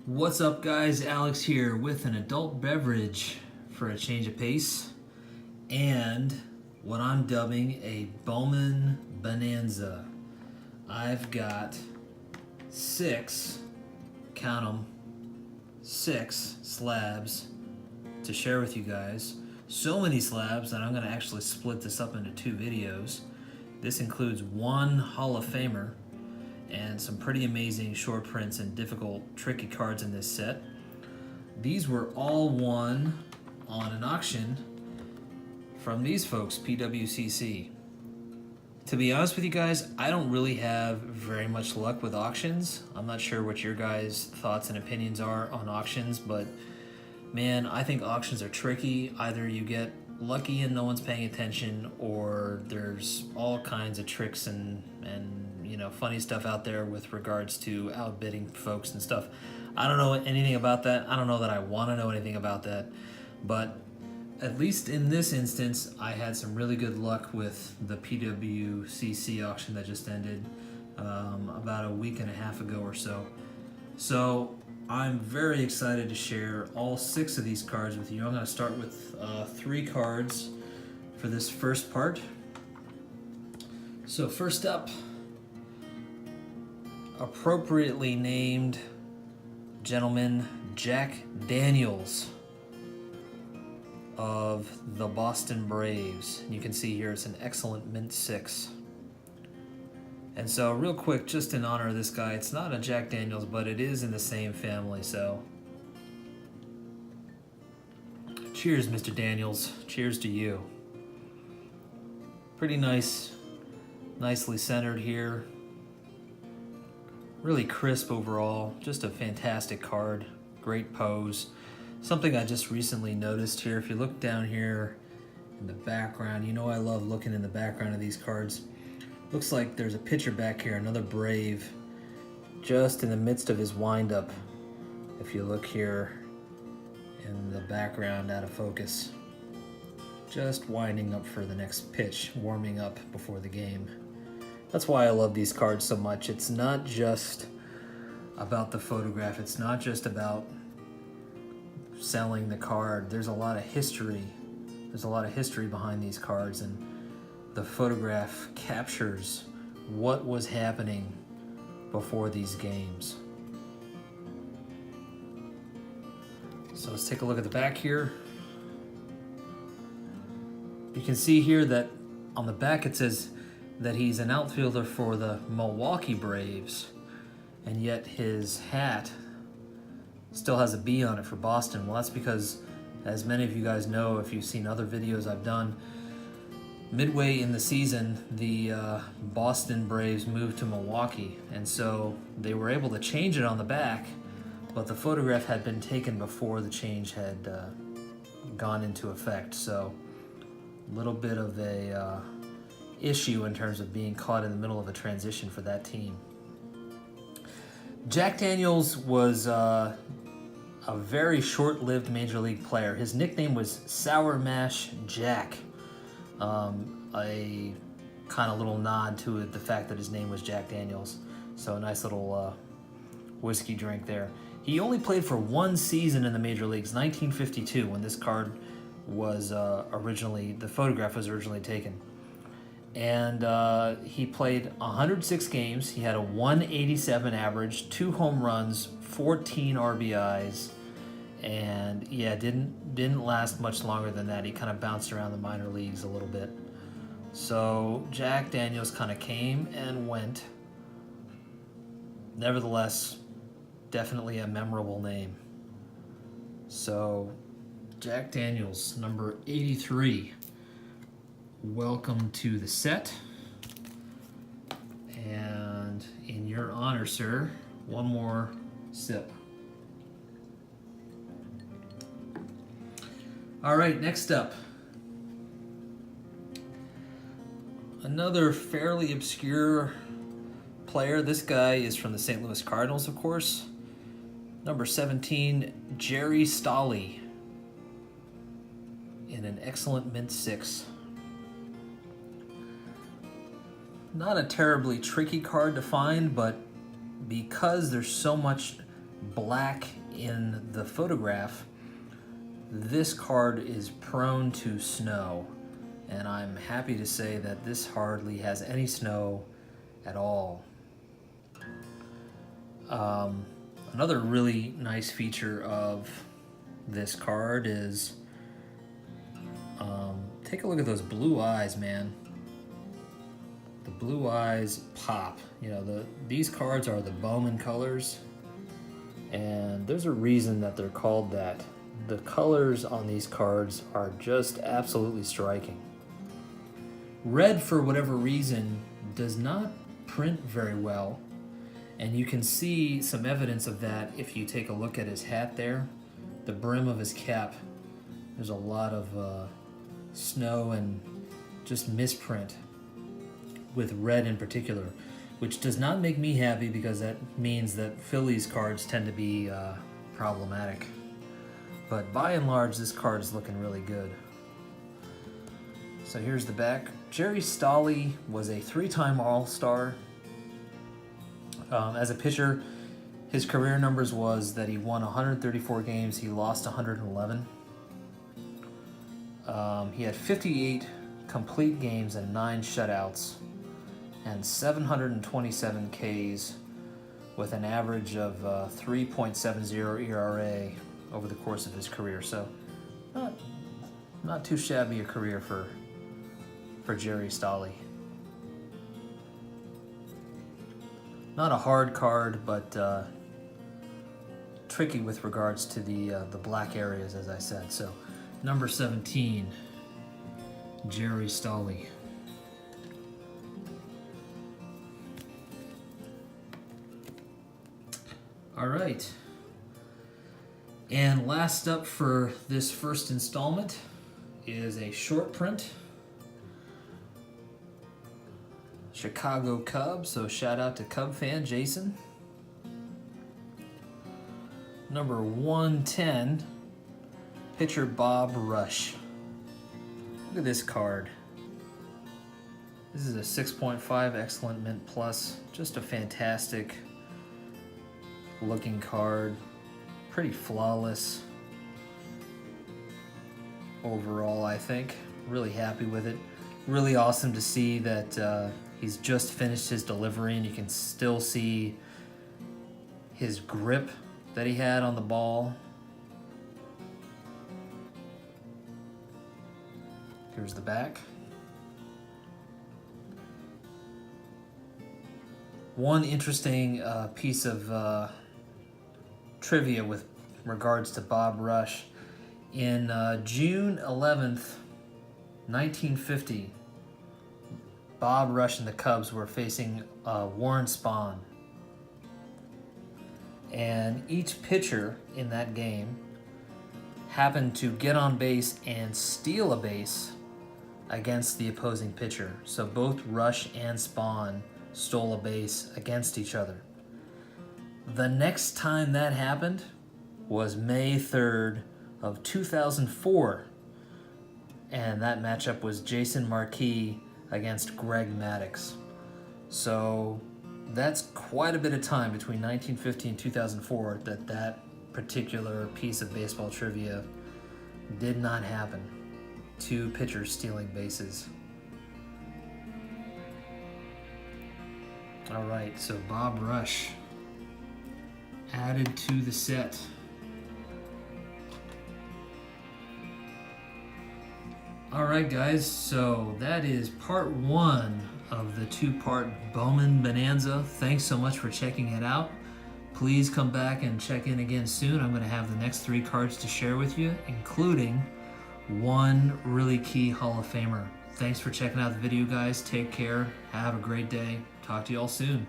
What's up, guys? Alex here with an adult beverage for a change of pace and what I'm dubbing a Bowman Bonanza. I've got count them, 6 slabs to share with you guys. So many slabs that I'm going to actually split this up into 2 videos. This includes 1 Hall of Famer and some pretty amazing short prints and difficult, tricky cards in this set. These were all won on an auction from these folks, PWCC. To be honest with you guys, I don't really have very much luck with auctions. I'm not sure what your guys' thoughts and opinions are on auctions, but man, I think auctions are tricky. Either you get lucky and no one's paying attention, or there's all kinds of tricks and funny stuff out there with regards to outbidding folks and stuff. I don't know anything about that. I don't know that I want to know anything about that, but at least in this instance, I had some really good luck with the PWCC auction that just ended about a week and a half ago or so. So I'm very excited to share all 6 of these cards with you. I'm going to start with 3 cards for this first part. So first up, appropriately named gentleman Jack Daniels of the Boston Braves. You can see here it's an excellent mint 6. And so real quick, just in honor of this guy, it's not a Jack Daniels, but it is in the same family, so cheers, Mr. Daniels. Cheers to you. Pretty nice, nicely centered here. Really crisp overall, just a fantastic card, great pose. Something I just recently noticed here, if you look down here in the background, you know I love looking in the background of these cards. Looks like there's a pitcher back here, another Brave, just in the midst of his windup. If you look here in the background out of focus, just winding up for the next pitch, warming up before the game. That's why I love these cards so much. It's not just about the photograph. It's not just about selling the card. There's a lot of history. There's a lot of history behind these cards, and the photograph captures what was happening before these games. So let's take a look at the back here. You can see here that on the back it says that he's an outfielder for the Milwaukee Braves, and yet his hat still has a B on it for Boston. Well, that's because, as many of you guys know, if you've seen other videos I've done, midway in the season, the Boston Braves moved to Milwaukee, and so they were able to change it on the back, but the photograph had been taken before the change had gone into effect. So a little bit of a issue in terms of being caught in the middle of a transition for that team. Jack Daniels was a very short-lived major league player. His nickname was Sour Mash Jack. A kind of little nod to it, the fact that his name was Jack Daniels. So a nice little whiskey drink there. He only played for 1 season in the major leagues, 1952, when this card was the photograph was originally taken. And he played 106 games. He had a 187 average, 2 home runs, 14 RBIs, and yeah, didn't last much longer than that. He kind of bounced around the minor leagues a little bit. So Jack Daniels kind of came and went. Nevertheless, definitely a memorable name. So Jack Daniels, number 83. Welcome to the set. And in your honor, sir, one more sip. All right, next up, another fairly obscure player. This guy is from the St. Louis Cardinals, of course. Number 17, Jerry Stolley, in an excellent mint 6. Not a terribly tricky card to find, but because there's so much black in the photograph, this card is prone to snow. And I'm happy to say that this hardly has any snow at all. Another really nice feature of this card is, take a look at those blue eyes, man. The blue eyes pop. You know, these cards are the Bowman colors, and there's a reason that they're called that. The colors on these cards are just absolutely striking. Red, for whatever reason, does not print very well, and you can see some evidence of that if you take a look at his hat there. The brim of his cap, there's a lot of snow and just misprint with red in particular, which does not make me happy because that means that Phillies cards tend to be problematic. But by and large, this card's looking really good. So here's the back. Jerry Stolle was a 3-time All-Star. As a pitcher, his career numbers was that he won 134 games, he lost 111. He had 58 complete games and 9 shutouts, and 727 Ks with an average of 3.70 ERA over the course of his career. So not too shabby a career for Jerry Stolle. Not a hard card, but tricky with regards to the black areas, as I said. So number 17, Jerry Stolle. All right. And last up for this first installment is a short print. Chicago Cubs, so shout out to Cub fan Jason. Number 110, pitcher Bob Rush. Look at this card. This is a 6.5 excellent mint plus. Just a fantastic looking card. Pretty flawless overall, I think. Really happy with it. Really awesome to see that he's just finished his delivery and you can still see his grip that he had on the ball. Here's the back. One interesting piece of trivia with regards to Bob Rush. In June 11th, 1950, Bob Rush and the Cubs were facing Warren Spahn. And each pitcher in that game happened to get on base and steal a base against the opposing pitcher. So both Rush and Spahn stole a base against each other. The next time that happened was May 3rd of 2004. And that matchup was Jason Marquis against Greg Maddux. So that's quite a bit of time between 1950 and 2004 that particular piece of baseball trivia did not happen. 2 pitchers stealing bases. All right, so Bob Rush added to the set. All right, guys, so that is part 1 of the 2-part Bowman Bonanza. Thanks so much for checking it out. Please come back and check in again soon. I'm going to have the next 3 cards to share with you, including one really key Hall of Famer. Thanks for checking out the video, guys. Take care. Have a great day. Talk to you all soon.